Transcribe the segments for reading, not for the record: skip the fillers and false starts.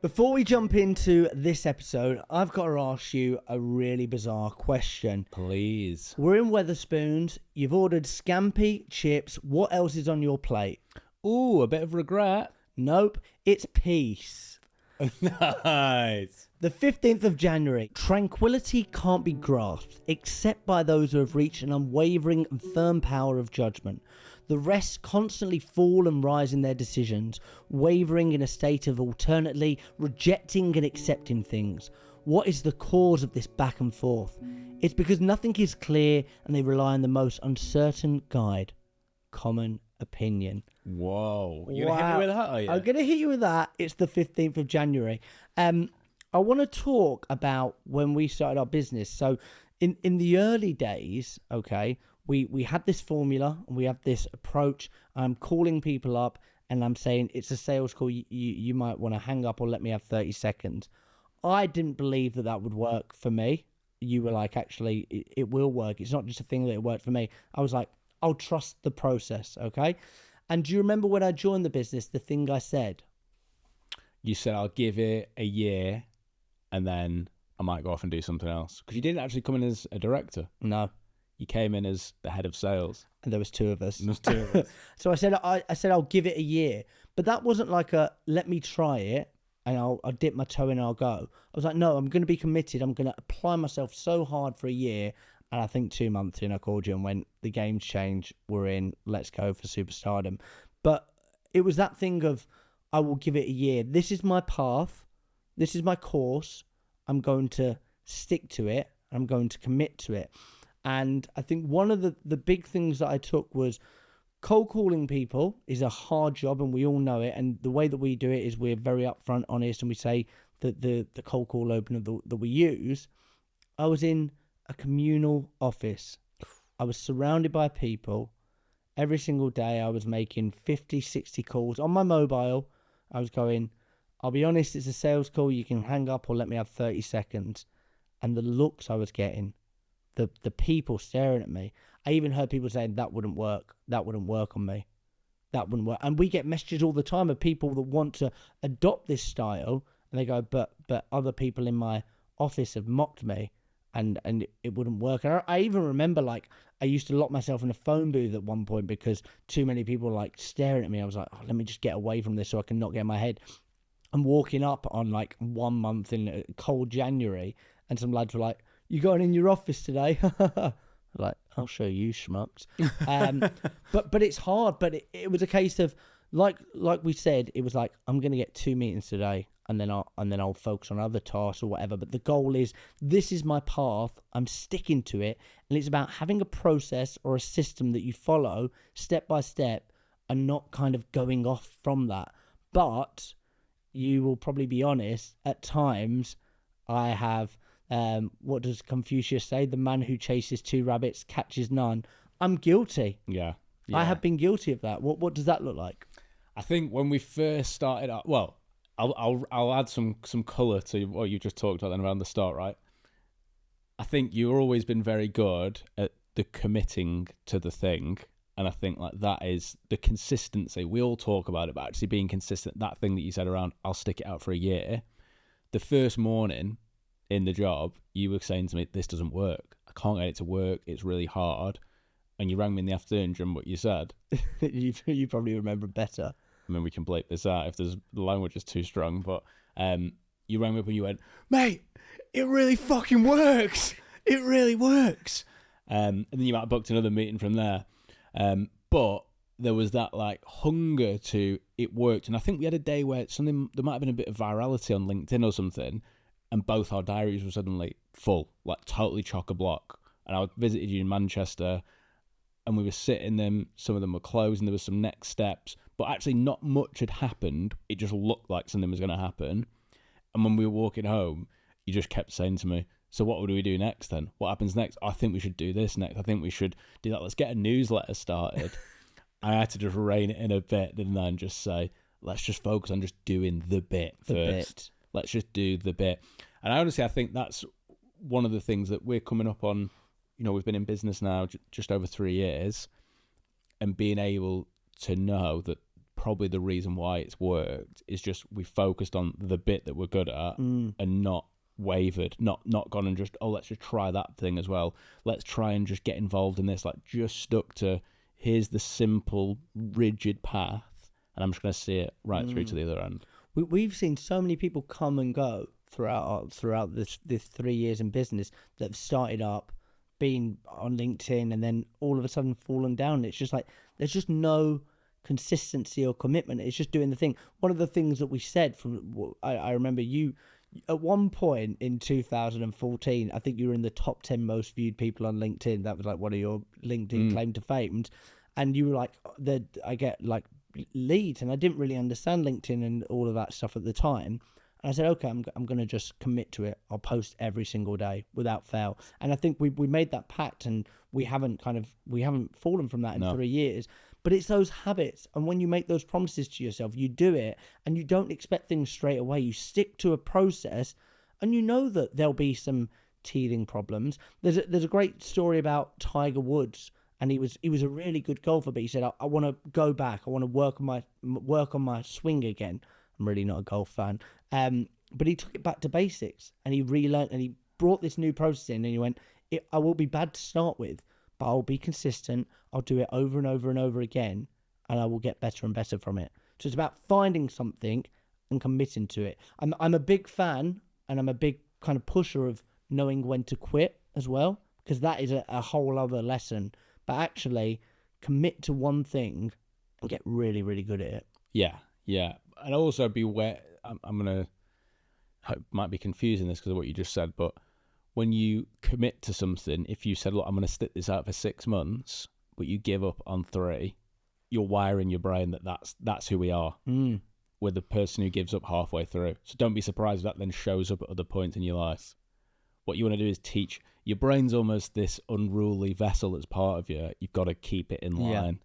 Before we jump into this episode, I've got to ask you a really bizarre question. Please. We're in Weatherspoons. You've ordered scampi, chips. What else is on your plate? Ooh, a bit of regret. Nope, it's peace. Nice. The 15th of January. Tranquility can't be grasped except by those who have reached an unwavering and firm power of judgment. The rest constantly fall and rise in their decisions, wavering in a state of alternately rejecting and accepting things. What is the cause of this back and forth? It's because nothing is clear and they rely on the most uncertain guide. Common opinion. Whoa. You're going to hit me with that, are you? I'm going to hit you with that. It's the 15th of January. I want to talk about when we started our business. So in the early days, okay, we had this formula and we have this approach. I'm calling people up and I'm saying it's a sales call. You might want to hang up or let me have 30 seconds. I didn't believe that would work for me. You were like, actually, it will work. It's not just a thing that it worked for me. I was like, I'll trust the process, okay? And do you remember when I joined the business, the thing I said? You said, I'll give it a year and then I might go off and do something else. Because you didn't actually come in as a director. No. You came in as the head of sales. And there was two of us. So I said I'll give it a year. But that wasn't like a, let me try it and I'll dip my toe in and I'll go. I was like, no, I'm going to be committed. I'm going to apply myself so hard for a year. And I think 2 months in, I called you and went, the game's changed. We're in. Let's go for superstardom. But it was that thing of, I will give it a year. This is my path. This is my course. I'm going to stick to it. I'm going to commit to it. And I think one of the big things that I took was cold calling people is a hard job and we all know it. And the way that we do it is we're very upfront, honest, and we say that the cold call opener that we use. I was in a communal office. I was surrounded by people. Every single day I was making 50, 60 calls on my mobile. I was going, I'll be honest, it's a sales call. You can hang up or let me have 30 seconds. And the looks I was getting, the people staring at me. I even heard people saying that wouldn't work. That wouldn't work on me. That wouldn't work. And we get messages all the time of people that want to adopt this style. And they go, but other people in my office have mocked me. And it wouldn't work. And I even remember, like, I used to lock myself in a phone booth at one point because too many people were, like, staring at me. I was like, oh, let me just get away from this so I can not get in my head. I'm walking up on, like, 1 month in cold January, and some lads were like, you going in your office today? Like, I'll show you, schmucks. But it's hard. But it was a case of, like we said, it was like, I'm going to get 2 meetings today. And then I'll focus on other tasks or whatever. But the goal is, this is my path. I'm sticking to it. And it's about having a process or a system that you follow step by step and not kind of going off from that. But you will probably be honest, at times I have, what does Confucius say? The man who chases 2 rabbits catches none. I'm guilty. Yeah. I have been guilty of that. What does that look like? I think when we first started out, well, I'll add some colour to what you just talked about then around the start, right? I think you've always been very good at the committing to the thing. And I think like that is the consistency. We all talk about it, but actually being consistent, that thing that you said around, I'll stick it out for a year. The first morning in the job, you were saying to me, this doesn't work. I can't get it to work. It's really hard. And you rang me in the afternoon, do you remember what you said? you probably remember better. I mean, we can bleep this out if the language is too strong, but you rang me up and you went, mate, it really fucking works. It really works. And then you might have booked another meeting from there. But there was that like hunger to it worked. And I think we had a day where there might have been a bit of virality on LinkedIn or something, and both our diaries were suddenly full, like totally chock-a-block. And I visited you in Manchester, and we were sitting them, some of them were closed, and there was some next steps, but actually not much had happened. It just looked like something was going to happen. And when we were walking home, you just kept saying to me, so what would we do next then? What happens next? I think we should do this next. I think we should do that. Let's get a newsletter started. I had to just rein it in a bit, didn't I? And just say, let's just focus on just doing the bit first. Let's just do the bit. And honestly, I think that's one of the things that we're coming up on. You know, we've been in business now just over 3 years, and being able to know that probably the reason why it's worked, is just we focused on the bit that we're good at and not wavered, not gone and just, oh, let's just try that thing as well. Let's try and just get involved in this. Like, just stuck to, here's the simple, rigid path, and I'm just going to see it right through to the other end. We've seen so many people come and go throughout this 3 years in business that have started up, been on LinkedIn, and then all of a sudden fallen down. It's just like there's just no consistency or commitment. It's just doing the thing. One of the things that we said from I remember you at one point in 2014, I think you were in the top 10 most viewed people on LinkedIn. That was like one of your LinkedIn claim to fame, and you were like, I get like leads, and I didn't really understand LinkedIn and all of that stuff at the time. And I said, okay, I'm going to just commit to it. I'll post every single day without fail. And I think we made that pact, and we haven't fallen from that in 3 years. But it's those habits. And when you make those promises to yourself, you do it, and you don't expect things straight away. You stick to a process, and you know that there'll be some teething problems. There's a great story about Tiger Woods, and he was a really good golfer, but he said, I want to go back. I want to work on my swing again. I'm really not a golf fan. But he took it back to basics, and he relearned, and he brought this new process in, and he went, I will be bad to start with, but I'll be consistent. I'll do it over and over and over again, and I will get better and better from it. So it's about finding something and committing to it. I'm a big fan, and I'm a big kind of pusher of knowing when to quit as well, because that is a whole other lesson. But actually commit to one thing and get really, really good at it. Yeah. And also beware, I'm going to, might be confusing this because of what you just said, but when you commit to something, if you said, look, I'm going to stick this out for 6 months, but you give up on 3, you're wiring your brain that's who we are. We're the person who gives up halfway through. So don't be surprised if that then shows up at other points in your life. What you want to do is teach. Your brain's almost this unruly vessel that's part of you. You've got to keep it in line.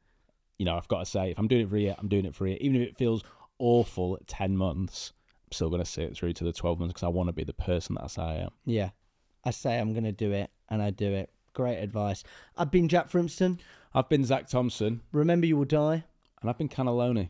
You know, I've got to say, if I'm doing it for a year, I'm doing it for a year. Even if it feels awful at 10 months, I'm still going to see it through to the 12 months because I want to be the person that I say I am. Yeah. I say I'm going to do it, and I do it. Great advice. I've been Jack Frimston. I've been Zach Thompson. Remember, you will die. And I've been Cannelloni.